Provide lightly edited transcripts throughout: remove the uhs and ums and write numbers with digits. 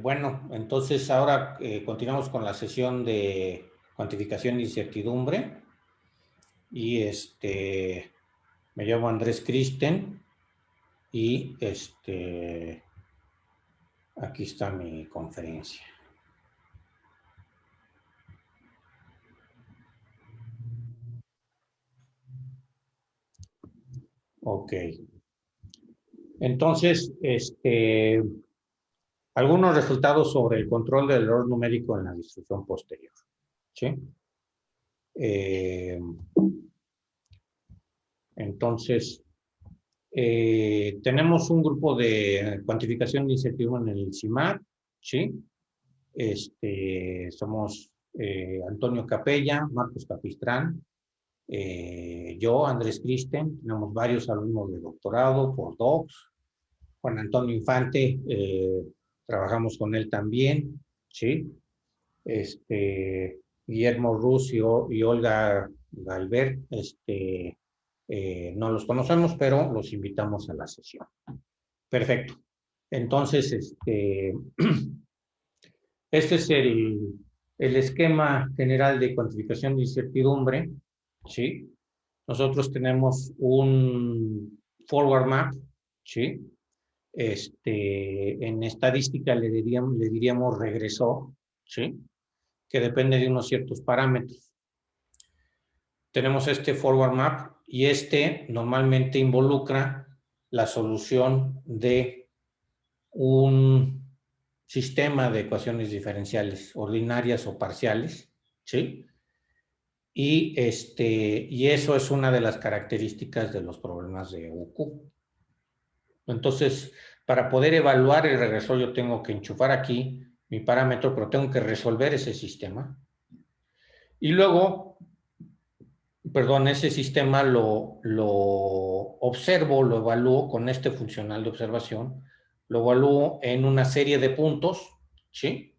Bueno, entonces ahora continuamos con la sesión de cuantificación de incertidumbre y me llamo Andrés Kristen y aquí está mi conferencia. Ok. Entonces, algunos resultados sobre el control del error numérico en la distribución posterior. ¿Sí? Entonces, tenemos un grupo de cuantificación de incertidumbre en el CIMAR, ¿sí? Somos Antonio Capella, Marcos Capistrán, yo, Andrés Kristen, tenemos varios alumnos de doctorado, postdocs, Juan Antonio Infante, trabajamos con él también, ¿sí? Guillermo Ruz y Olga Galbert, no los conocemos, pero los invitamos a la sesión. Perfecto. Entonces, este es el esquema general de cuantificación de incertidumbre, ¿sí? Nosotros tenemos un forward map, ¿sí? En estadística le diríamos regresor, ¿sí? Que depende de unos ciertos parámetros. Tenemos este forward map y normalmente involucra la solución de un sistema de ecuaciones diferenciales ordinarias o parciales, ¿sí? Y eso es una de las características de los problemas de UQ. Entonces, para poder evaluar el regresor, yo tengo que enchufar aquí mi parámetro, pero tengo que resolver ese sistema. Y luego, perdón, ese sistema lo observo, lo evalúo con este funcional de observación, lo evalúo en una serie de puntos, ¿sí?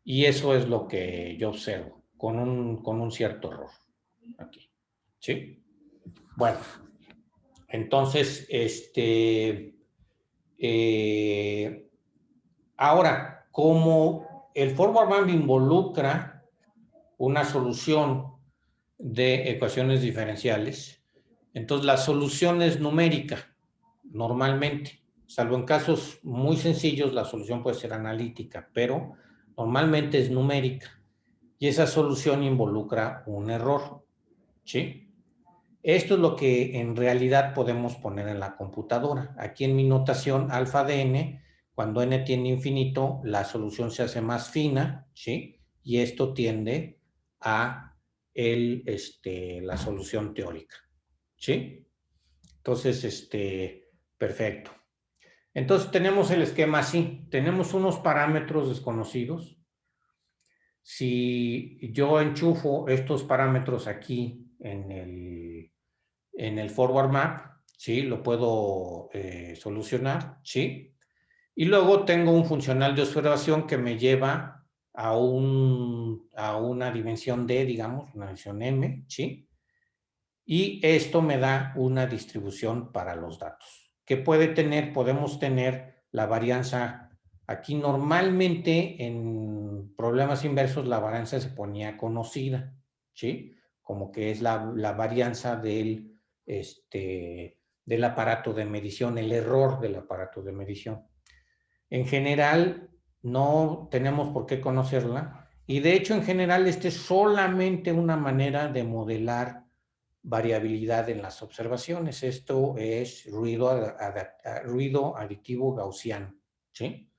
Y eso es lo que yo observo, con un cierto error aquí, ¿sí? Bueno, entonces, ahora, como el forward map involucra una solución de ecuaciones diferenciales, entonces la solución es numérica, normalmente, salvo en casos muy sencillos, la solución puede ser analítica, pero normalmente es numérica. Y esa solución involucra un error, ¿sí? Esto es lo que en realidad podemos poner en la computadora. Aquí en mi notación alfa de n, cuando n tiende a infinito, la solución se hace más fina, ¿sí? Y esto tiende a la solución teórica, ¿sí? Entonces, perfecto. Entonces tenemos el esquema así. Tenemos unos parámetros desconocidos. Si yo enchufo estos parámetros aquí en el forward map, ¿sí? Lo puedo solucionar, ¿sí? Y luego tengo un funcional de observación que me lleva a una dimensión D, digamos, una dimensión M, ¿sí? Y esto me da una distribución para los datos. ¿Qué podemos tener la varianza. Aquí normalmente en problemas inversos la varianza se ponía conocida, ¿sí? Como que es la varianza del aparato de medición, el error del aparato de medición. En general, no tenemos por qué conocerla y de hecho en general es solamente una manera de modelar variabilidad en las observaciones. Esto es ruido aditivo gaussiano, ¿sí?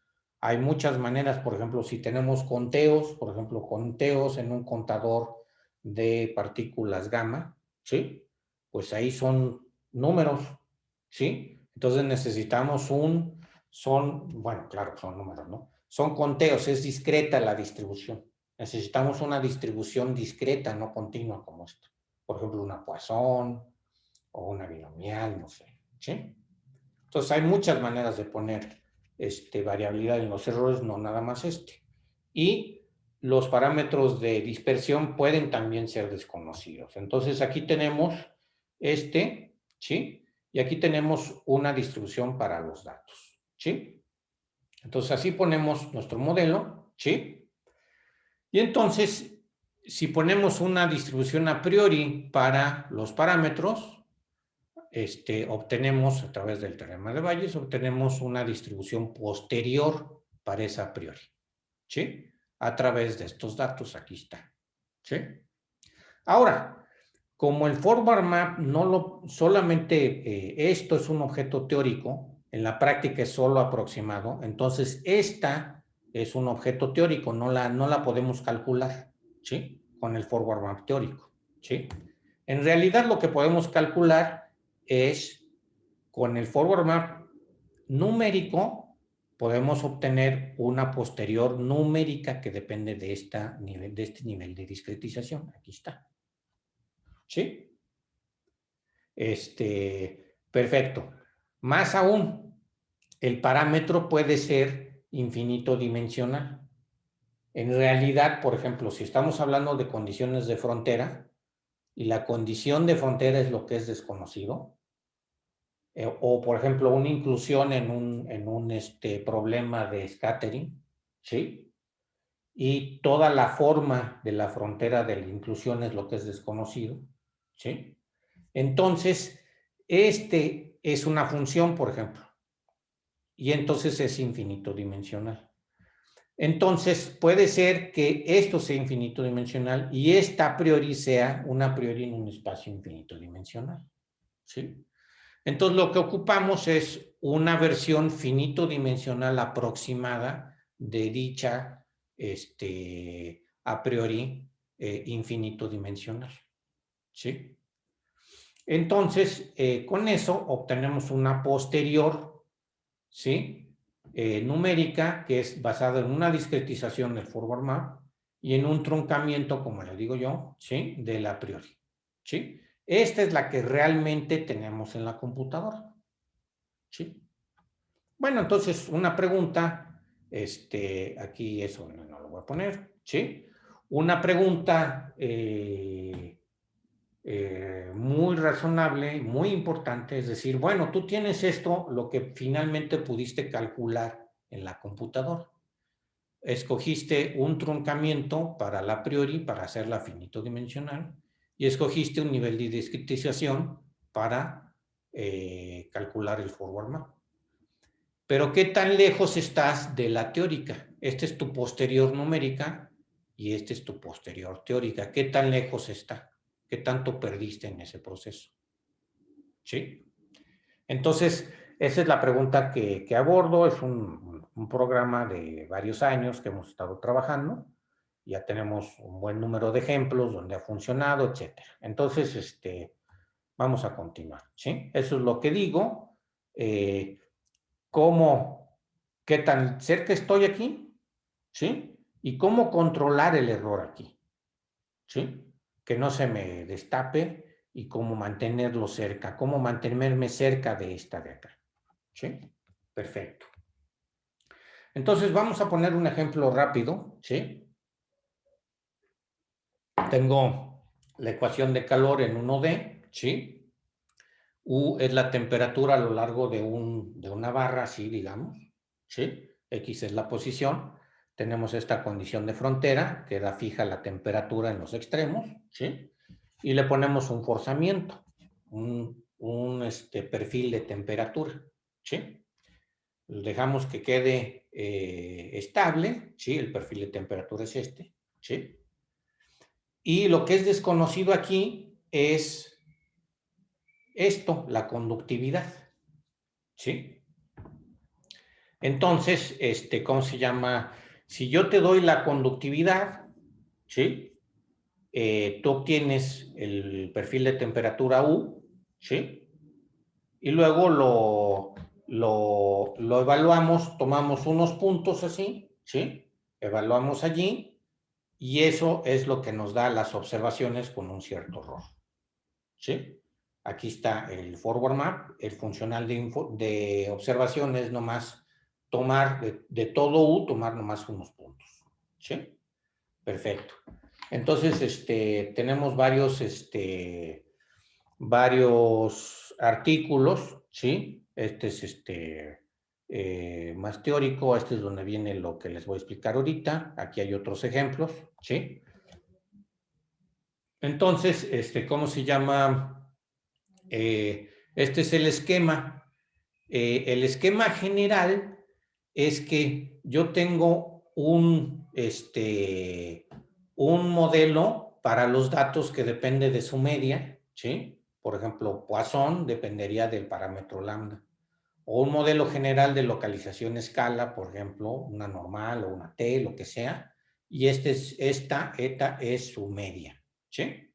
Hay muchas maneras, por ejemplo, si tenemos conteos, por ejemplo, conteos en un contador de partículas gamma, ¿sí? Pues ahí son números, ¿sí? Entonces necesitamos bueno, claro, son números, ¿no? Son conteos, es discreta la distribución. Necesitamos una distribución discreta, no continua como esta. Por ejemplo, una Poisson o una binomial, no sé, ¿sí? Entonces hay muchas maneras de poner variabilidad en los errores, no nada más Y los parámetros de dispersión pueden también ser desconocidos. Entonces aquí tenemos ¿sí? Y aquí tenemos una distribución para los datos, ¿sí? Entonces, así ponemos nuestro modelo, ¿sí? Y entonces, si ponemos una distribución a priori para los parámetros, obtenemos, a través del teorema de Bayes, obtenemos una distribución posterior para esa a priori, ¿sí? A través de estos datos, aquí está, ¿sí? Ahora, como el forward map solamente esto es un objeto teórico, en la práctica es solo aproximado, entonces esta es un objeto teórico, no la podemos calcular, ¿sí? Con el forward map teórico, ¿sí? En realidad lo que podemos calcular es con el forward map numérico, podemos obtener una posterior numérica que depende de este nivel de discretización. Aquí está. ¿Sí? Perfecto. Más aún, el parámetro puede ser infinito dimensional. En realidad, por ejemplo, si estamos hablando de condiciones de frontera y la condición de frontera es lo que es desconocido, o por ejemplo, una inclusión en un problema de scattering, ¿sí? Y toda la forma de la frontera de la inclusión es lo que es desconocido, ¿sí? Entonces, es una función, por ejemplo, y entonces es infinito dimensional. Entonces, puede ser que esto sea infinito dimensional y esta a priori sea una a priori en un espacio infinito dimensional, ¿sí? Entonces, lo que ocupamos es una versión finito dimensional aproximada de dicha a priori infinito dimensional, ¿sí? Entonces, con eso obtenemos una posterior, ¿sí? Numérica, que es basada en una discretización del forward map y en un truncamiento, como le digo yo, ¿sí? Del a priori, ¿sí? Esta es la que realmente tenemos en la computadora, ¿sí? Bueno, entonces, una pregunta, aquí eso no lo voy a poner, ¿sí? Una pregunta muy razonable, muy importante, es decir, bueno, tú tienes esto, lo que finalmente pudiste calcular en la computadora. Escogiste un truncamiento para la a priori, para hacerla finito dimensional, y escogiste un nivel de discretización para calcular el forward map. Pero ¿qué tan lejos estás de la teórica? Esta es tu posterior numérica y esta es tu posterior teórica. ¿Qué tan lejos está? ¿Qué tanto perdiste en ese proceso? ¿Sí? Entonces, esa es la pregunta que abordo. Es un programa de varios años que hemos estado trabajando. Ya tenemos un buen número de ejemplos donde ha funcionado, etc. Entonces, vamos a continuar. ¿Sí? Eso es lo que digo. ¿Cómo, qué tan cerca estoy aquí? ¿Sí? Y cómo controlar el error aquí. ¿Sí? Que no se me destape y cómo mantenerlo cerca, cómo mantenerme cerca de esta de acá. ¿Sí? Perfecto. Entonces vamos a poner un ejemplo rápido, ¿sí? Tengo la ecuación de calor en 1D, ¿sí? U es la temperatura a lo largo de una barra, así digamos, ¿sí? X es la posición. Tenemos esta condición de frontera, que da fija la temperatura en los extremos, ¿sí? Y le ponemos un forzamiento, perfil de temperatura, ¿sí? Dejamos que quede estable, ¿sí? El perfil de temperatura es este, ¿sí? Y lo que es desconocido aquí es esto, la conductividad, ¿sí? Entonces, ¿cómo se llama? Si yo te doy la conductividad, ¿sí? Tú obtienes el perfil de temperatura U, ¿sí? Y luego lo evaluamos, tomamos unos puntos así, ¿sí? Evaluamos allí y eso es lo que nos da las observaciones con un cierto error, ¿sí? Aquí está el forward map, el funcional de observación es nomás tomar de todo U, tomar nomás unos puntos, ¿sí? Perfecto. Entonces, tenemos varios artículos, ¿sí? Este es más teórico. Este es donde viene lo que les voy a explicar ahorita. Aquí hay otros ejemplos, ¿sí? Entonces, ¿cómo se llama? Este es el esquema. El esquema general es que yo tengo un modelo para los datos que depende de su media, ¿sí? Por ejemplo, Poisson dependería del parámetro lambda. O un modelo general de localización escala, por ejemplo, una normal o una T, lo que sea, y esta eta es su media, ¿sí?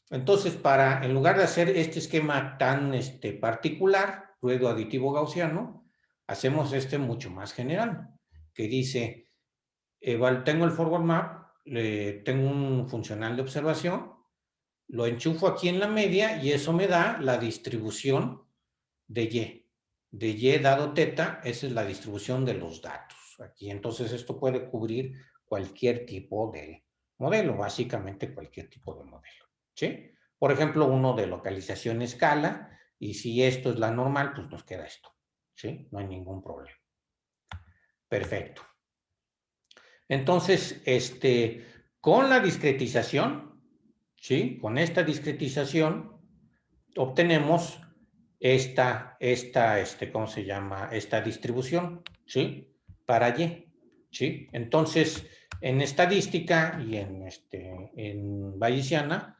Entonces, en lugar de hacer este esquema tan particular, ruedo aditivo gaussiano, hacemos mucho más general, que dice, tengo el forward map, tengo un funcional de observación, lo enchufo aquí en la media y eso me da la distribución de Y. De Y dado teta, esa es la distribución de los datos. Aquí, entonces, esto puede cubrir cualquier tipo de modelo, básicamente cualquier tipo de modelo, ¿sí? Por ejemplo, uno de localización escala, y si esto es la normal, pues nos queda esto, ¿sí? No hay ningún problema. Perfecto. Entonces, con la discretización, ¿sí? Con esta discretización, obtenemos ¿cómo se llama? Esta distribución, ¿sí? Para Y, ¿sí? Entonces, en estadística y en bayesiana,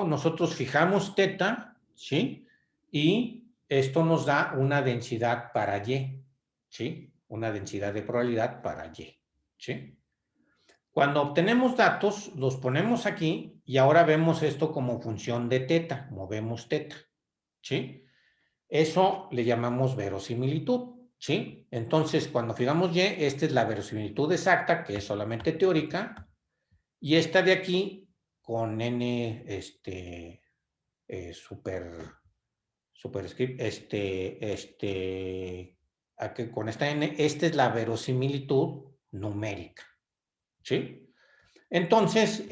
nosotros fijamos teta, ¿sí? Y esto nos da una densidad para Y, ¿sí? Una densidad de probabilidad para Y, ¿sí? Cuando obtenemos datos, los ponemos aquí y ahora vemos esto como función de teta, movemos teta, ¿sí? Eso le llamamos verosimilitud, ¿sí? Entonces, cuando fijamos Y, esta es la verosimilitud exacta, que es solamente teórica, y esta de aquí, con N, superscript, aquí, con esta N, esta es la verosimilitud numérica, ¿sí? Entonces,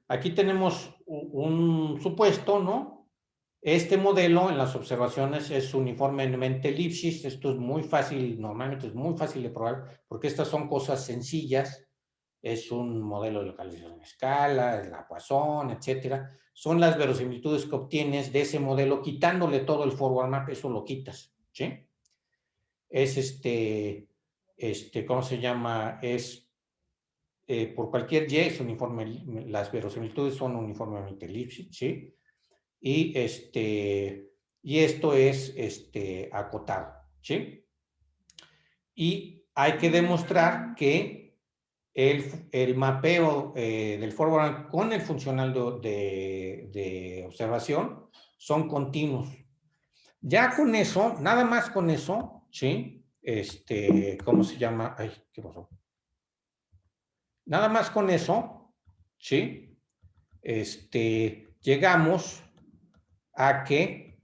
aquí tenemos un supuesto, ¿no? Este modelo en las observaciones es uniformemente Lipschitz. Esto es muy fácil, normalmente es muy fácil de probar, porque estas son cosas sencillas. Es un modelo de localización a escala, es la Poisson, etcétera. Son las verosimilitudes que obtienes de ese modelo, quitándole todo el forward map, eso lo quitas, ¿sí? Es ¿cómo se llama? Es por cualquier Y, es uniforme, las verosimilitudes son uniformemente Lipschitz, ¿sí? Y, y esto es acotado, ¿sí? Y hay que demostrar que el mapeo del forward con el funcional de observación son continuos. Ya con eso, nada más con eso, ¿sí? ¿Cómo se llama? Ay, ¿qué pasó? Nada más con eso, ¿sí? Llegamos a que,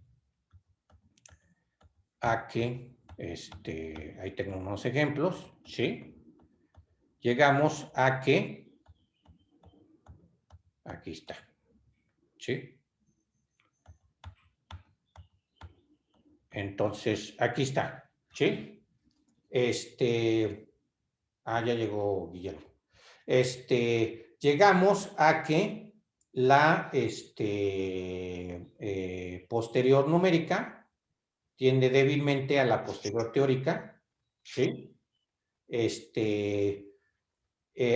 ahí tengo unos ejemplos, ¿sí? Llegamos a que, aquí está, ¿sí? Entonces, aquí está, ¿sí? Ya llegó Guillermo. Llegamos a que la posterior numérica tiende débilmente a la posterior teórica, ¿sí?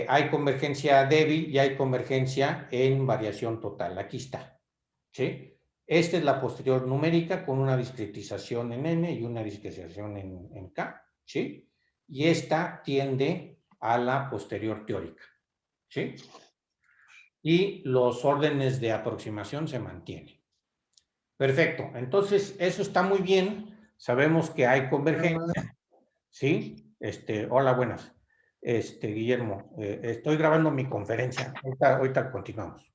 Hay convergencia débil y hay convergencia en variación total. Aquí está, ¿sí? Esta es la posterior numérica con una discretización en N y una discretización en K, ¿sí? Y esta tiende a la posterior teórica, ¿sí? Y los órdenes de aproximación se mantienen. Perfecto. Entonces, eso está muy bien. Sabemos que hay convergencia, ¿sí? Hola, buenas. Guillermo, estoy grabando mi conferencia. Ahorita continuamos.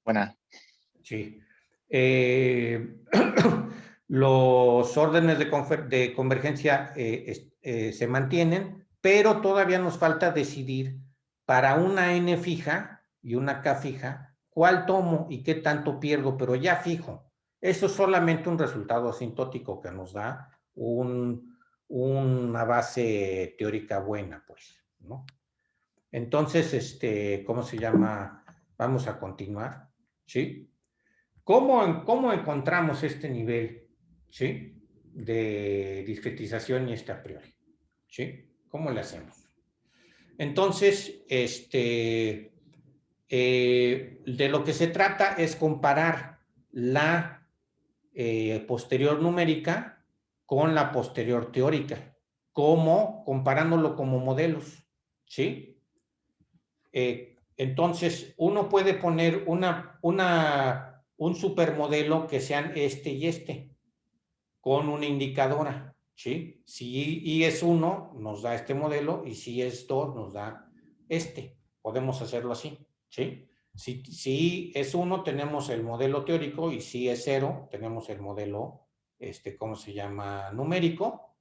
Buenas. Sí. Los órdenes de convergencia se mantienen, pero todavía nos falta decidir para una N fija y una K fija, cuál tomo y qué tanto pierdo, pero ya fijo. Esto es solamente un resultado asintótico que nos da una base teórica buena, pues, ¿no? Entonces, ¿cómo se llama? Vamos a continuar, ¿sí? ¿Cómo encontramos este nivel, ¿sí? De discretización y este a priori, ¿sí? ¿Cómo le hacemos? Entonces, de lo que se trata es comparar la posterior numérica con la posterior teórica. ¿Cómo? Comparándolo como modelos, ¿sí? Entonces, uno puede poner un supermodelo que sean este y este, con una indicadora, ¿sí? Si I es 1, nos da este modelo, y si es 2, nos da este. Podemos hacerlo así, ¿sí? Si I es 1, tenemos el modelo teórico, y si es 0, tenemos el modelo, ¿cómo se llama? Numérico.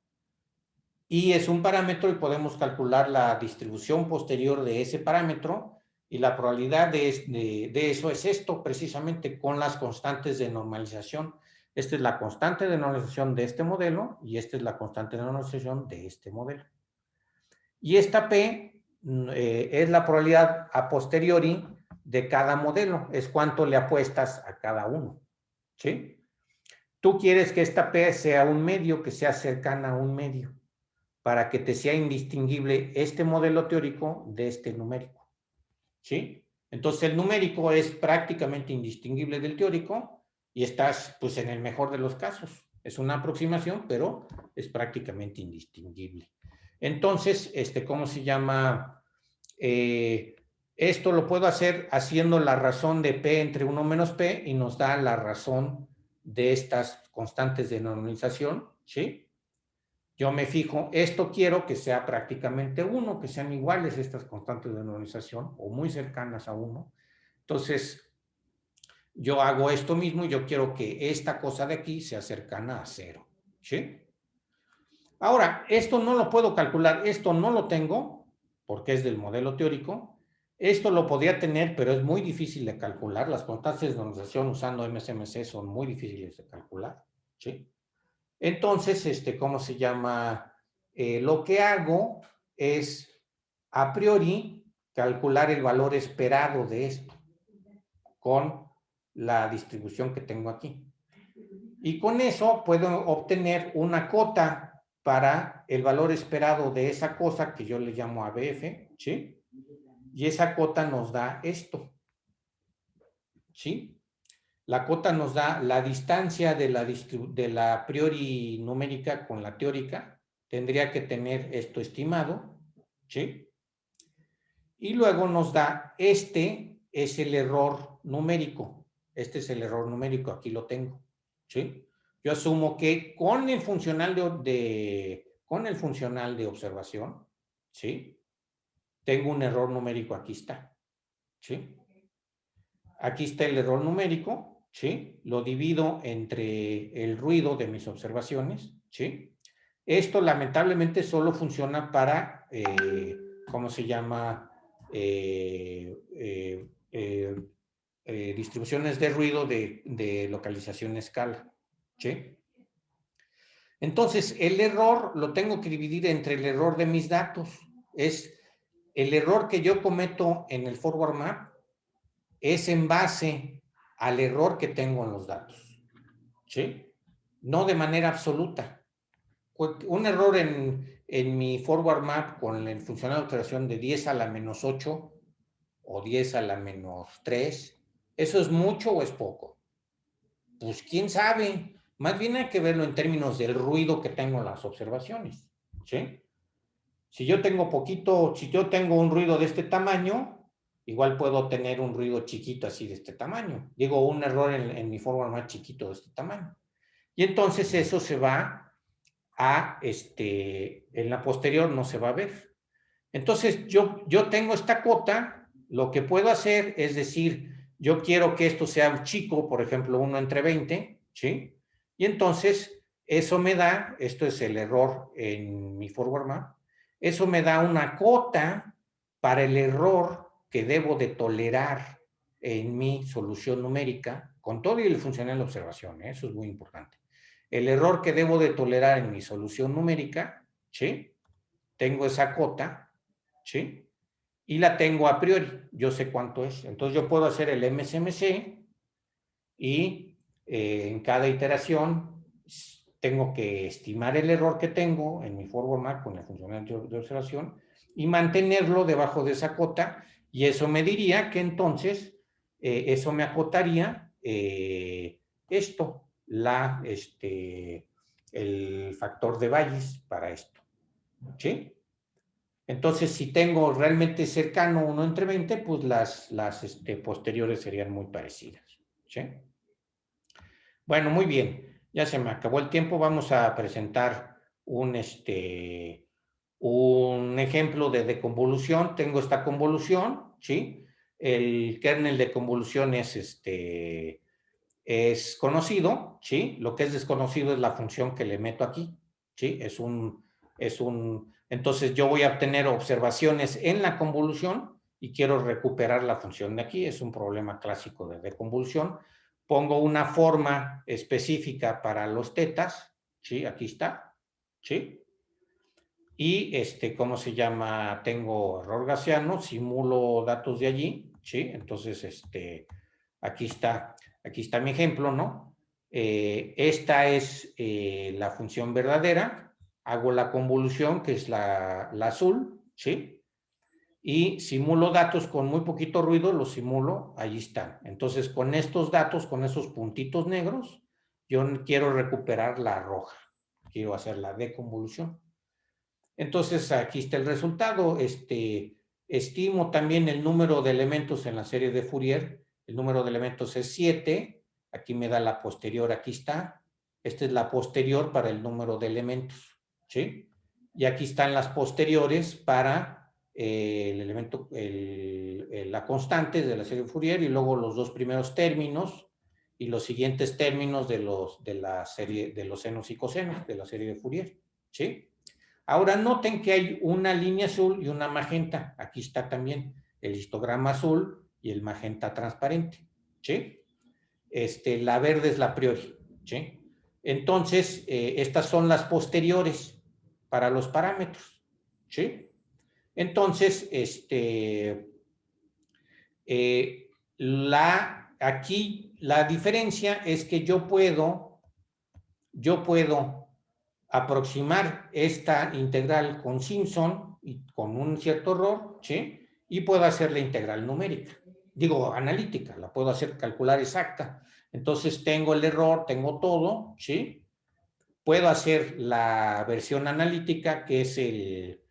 Y es un parámetro y podemos calcular la distribución posterior de ese parámetro, y la probabilidad de eso es esto, precisamente, con las constantes de normalización. Esta es la constante de normalización de este modelo y esta es la constante de normalización de este modelo. Y esta P es la probabilidad a posteriori de cada modelo, es cuánto le apuestas a cada uno, ¿sí? Tú quieres que esta P sea un medio, que sea cercana a un medio, para que te sea indistinguible este modelo teórico de este numérico, ¿sí? Entonces el numérico es prácticamente indistinguible del teórico y estás pues en el mejor de los casos. Es una aproximación, pero es prácticamente indistinguible. Entonces, ¿cómo se llama? Esto lo puedo hacer haciendo la razón de P entre 1 menos P y nos da la razón de estas constantes de normalización, ¿sí? Yo me fijo, esto quiero que sea prácticamente 1, que sean iguales estas constantes de normalización o muy cercanas a 1. Entonces, yo hago esto mismo y yo quiero que esta cosa de aquí sea cercana a 0, ¿sí? Ahora, esto no lo puedo calcular, esto no lo tengo porque es del modelo teórico. Esto lo podría tener, pero es muy difícil de calcular. Las constantes de normalización usando MSMC son muy difíciles de calcular, ¿sí? Entonces, ¿cómo se llama? Lo que hago es, a priori, calcular el valor esperado de esto con la distribución que tengo aquí. Y con eso puedo obtener una cota para el valor esperado de esa cosa que yo le llamo ABF, ¿sí? Y esa cota nos da esto, ¿sí? La cota nos da la distancia de la a priori numérica con la teórica. Tendría que tener esto estimado, ¿sí? Y luego nos da, este es el error numérico. Este es el error numérico, aquí lo tengo, ¿sí? Yo asumo que con el funcional con el funcional de observación, ¿sí? Tengo un error numérico, aquí está, ¿sí? Aquí está el error numérico, ¿sí? Lo divido entre el ruido de mis observaciones, ¿sí? Esto lamentablemente solo funciona para, ¿cómo se llama? Distribuciones de ruido de localización escala, ¿sí? Entonces, el error lo tengo que dividir entre el error de mis datos. Es el error que yo cometo en el forward map, es en base al error que tengo en los datos, ¿sí? No de manera absoluta. Un error en mi forward map con el funcional de observación de 10 a la menos 8 o 10 a la menos 3, ¿eso es mucho o es poco? Pues quién sabe. Más bien hay que verlo en términos del ruido que tengo en las observaciones, ¿sí? Si yo tengo poquito, si yo tengo un ruido de este tamaño, igual puedo tener un ruido chiquito así de este tamaño. Digo, un error en mi forward más chiquito de este tamaño. Y entonces eso se va a, en la posterior no se va a ver. Entonces yo tengo esta cota, lo que puedo hacer es decir, yo quiero que esto sea un chico, por ejemplo, 1 entre 20, ¿sí? Y entonces eso me da, esto es el error en mi forward map, eso me da una cota para el error que debo de tolerar en mi solución numérica con todo y el funcional de observación, eso es muy importante. El error que debo de tolerar en mi solución numérica, ¿sí? Tengo esa cota, ¿sí? Y la tengo a priori, yo sé cuánto es. Entonces yo puedo hacer el MSMC y en cada iteración tengo que estimar el error que tengo en mi forward con el funcional de observación y mantenerlo debajo de esa cota, y eso me diría que entonces eso me acotaría esto, el factor de Bayes para esto, ¿sí? Entonces, si tengo realmente cercano 1 entre 20, pues las posteriores serían muy parecidas, ¿sí? Bueno, muy bien. Ya se me acabó el tiempo. Vamos a presentar un ejemplo de deconvolución. Tengo esta convolución, ¿sí? El kernel de convolución es conocido, ¿sí? Lo que es desconocido es la función que le meto aquí, ¿sí? Entonces yo voy a obtener observaciones en la convolución y quiero recuperar la función de aquí. Es un problema clásico de deconvolución. Pongo una forma específica para los tetas, ¿sí? Aquí está, ¿sí? Y ¿cómo se llama? Tengo error gaussiano, simulo datos de allí, ¿sí? Entonces, aquí está mi ejemplo, ¿no? Esta es la función verdadera, hago la convolución, que es la azul, ¿sí? Y simulo datos con muy poquito ruido, los simulo, ahí están. Entonces, con estos datos, con esos puntitos negros, yo quiero recuperar la roja, quiero hacer la deconvolución. Entonces, aquí está el resultado. Estimo también el número de elementos en la serie de Fourier. El número de elementos es 7. Aquí me da la posterior, aquí está. Esta es la posterior para el número de elementos, ¿sí? Y aquí están las posteriores para el elemento, la constante de la serie de Fourier, y luego los dos primeros términos y los siguientes términos de la serie de los senos y cosenos de la serie de Fourier, ¿sí? Ahora noten que hay una línea azul y una magenta. Aquí está también el histograma azul y el magenta transparente, ¿sí? La verde es la priori, ¿sí? Entonces, estas son las posteriores para los parámetros, ¿sí? Entonces, aquí la diferencia es que yo puedo aproximar esta integral con Simpson y con un cierto error, ¿sí? Y puedo hacer la integral numérica. Digo, analítica, la puedo hacer calcular exacta. Entonces tengo el error, tengo todo, ¿sí? Puedo hacer la versión analítica, que es el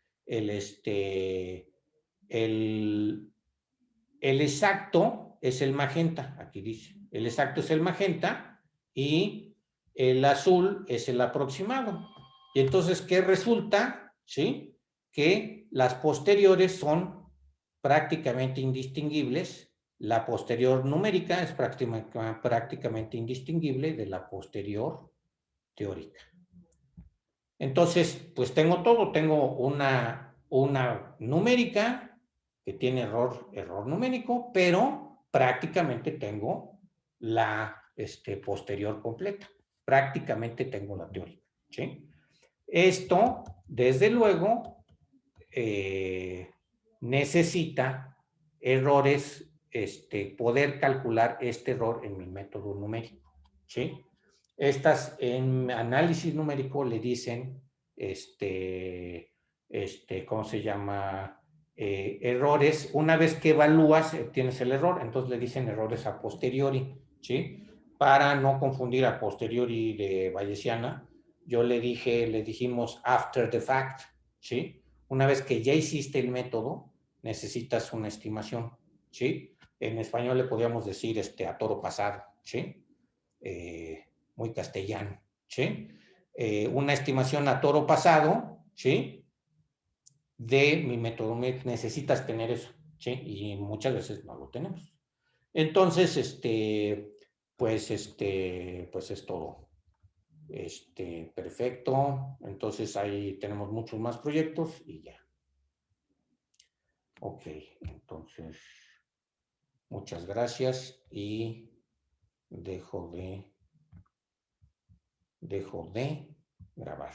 exacto es el magenta, aquí dice. El exacto es el magenta y el azul es el aproximado. Y entonces, ¿qué resulta? ¿Sí? Que las posteriores son prácticamente indistinguibles. La posterior numérica es prácticamente indistinguible de la posterior teórica. Entonces, pues tengo todo. Tengo una numérica que tiene error numérico, pero prácticamente tengo la posterior completa. Prácticamente tengo la teórica, ¿sí? Esto, desde luego, necesita errores, poder calcular este error en mi método numérico, ¿sí? Estas en análisis numérico le dicen, ¿cómo se llama? Errores. Una vez que evalúas, tienes el error, entonces le dicen errores a posteriori, ¿sí? Para no confundir a posteriori de bayesiana, le dijimos after the fact, ¿sí? Una vez que ya hiciste el método, necesitas una estimación, ¿sí? En español le podríamos decir a toro pasado, ¿sí? Muy castellano, ¿sí? Una estimación a toro pasado, ¿sí? De mi método, necesitas tener eso, ¿sí? Y muchas veces no lo tenemos. Entonces, pues es todo. Perfecto. Entonces ahí tenemos muchos más proyectos y ya. Ok, entonces, muchas gracias y Dejo de grabar.